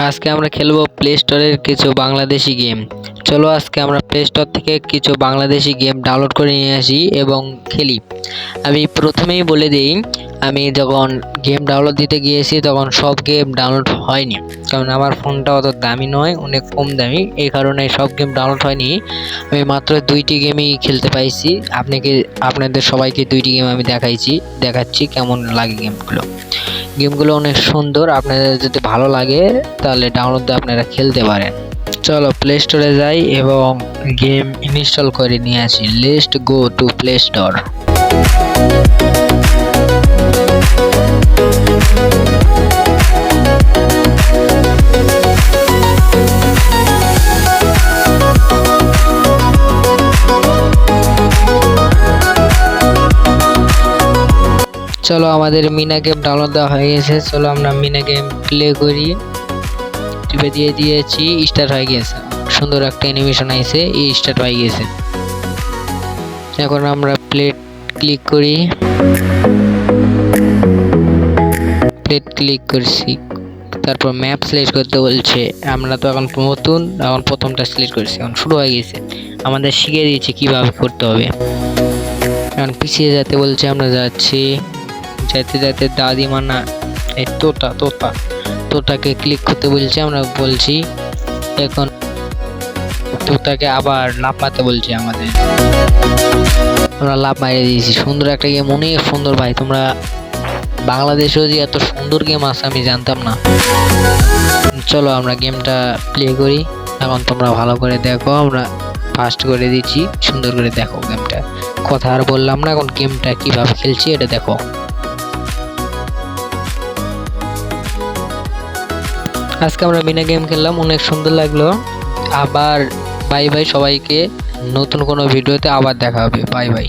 আজকে আমরা খেলবো প্লে স্টোরের কিছু বাংলাদেশি গেম। চলো আজকে আমরা প্লে স্টোর থেকে কিছু বাংলাদেশি গেম ডাউনলোড করে নিয়ে আসি এবং খেলি। আমি প্রথমেই বলে দিই, আমি যখন গেম ডাউনলোড দিতে গিয়েছি তখন সব গেম ডাউনলোড হয়নি, কারণ আমার ফোনটা অত দামি নয়, অনেক কম দামি, এই কারণে সব গেম ডাউনলোড হয়নি। আমি মাত্র 2টি গেমই খেলতে পাইছি। আপনাদের সবাইকে 2টি গেম আমি দেখাচ্ছি কেমন লাগে গেমগুলো অনেক সুন্দর। আপনাদের যদি ভালো লাগে তাহলে ডাউনলোড দিয়ে আপনারা খেলতে পারেন। চলো প্লে স্টোরে যাই এবং গেম ইনস্টল করে নিয়ে আসি। Let's go to play store. চলো আমাদের মিনা গেম ডাউনলোড দেওয়া হয়ে গেছে। চলো আমরা মিনা গেম প্লে করি। টিপে দিয়ে দিয়েছি, স্টার্ট হয়ে গেছে। সুন্দর একটা অ্যানিমেশন আইছে, এই স্টার্ট হয়ে গেছে। এখন আমরা প্লেট ক্লিক করি। প্লেট ক্লিক করছি, তারপর ম্যাপ সিলেক্ট করতে বলছে। আমরা তো এখন নতুন, এখন প্রথমটা সিলেক্ট করছি, এখন শুরু হয়ে গেছে। আমাদের শিখিয়ে দিয়েছে কিভাবে করতে হবে। এখন পিছিয়ে যেতে বলছে, আমরা যাচ্ছি। যেতে যেতে দাদিমানা এই তোতাকে ক্লিক করতে বলছে, আমরা বলছি। এখন তোতাকে আবার লাফ মারতে বলছে আমাদের, আমরা লাফ মারিয়ে দিয়েছি। সুন্দর একটা গেম, অনেক সুন্দর ভাই। তোমরা বাংলাদেশেও যে এত সুন্দর গেম আছে আমি জানতাম না। চলো আমরা গেমটা প্লে করি। এখন তোমরা ভালো করে দেখো, আমরা ফাস্ট করে দিচ্ছি, সুন্দর করে দেখো গেমটা। কথা আর বললাম না, এখন গেমটা কিভাবে খেলছি এটা দেখো। আজকে আমরা মিনা গেম খেললাম, অনেক সুন্দর লাগলো। আবার বাই বাই সবাইকে, নতুন কোনো ভিডিওতে আবার দেখা হবে। Bye bye.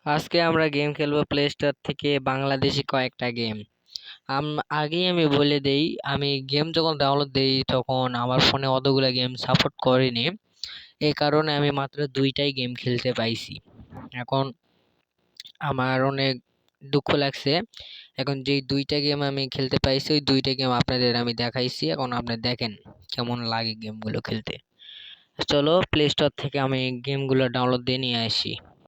আজকে আমরা গেম খেলবো প্লে স্টোর থেকে বাংলাদেশি কয়েকটা গেম। আগেই আমি বলে দেই, আমি গেম যখন ডাউনলোড দেই তখন আমার ফোনে অতগুলো গেম সাপোর্ট করেনি। এই কারণে আমি মাত্র 2টাই গেম খেলতে পাইছি। এখন আমার অনেক দুঃখ লাগছে। এখন যেই 2টা গেম আমি খেলতে পাইছি ওই 2টা গেম আপনাদের আমি দেখাইছি। এখন আপনি দেখেন কেমন লাগে গেমগুলো খেলতে। চলো প্লে স্টোর থেকে আমি গেমগুলো ডাউনলোড দিয়ে নিয়ে আসি।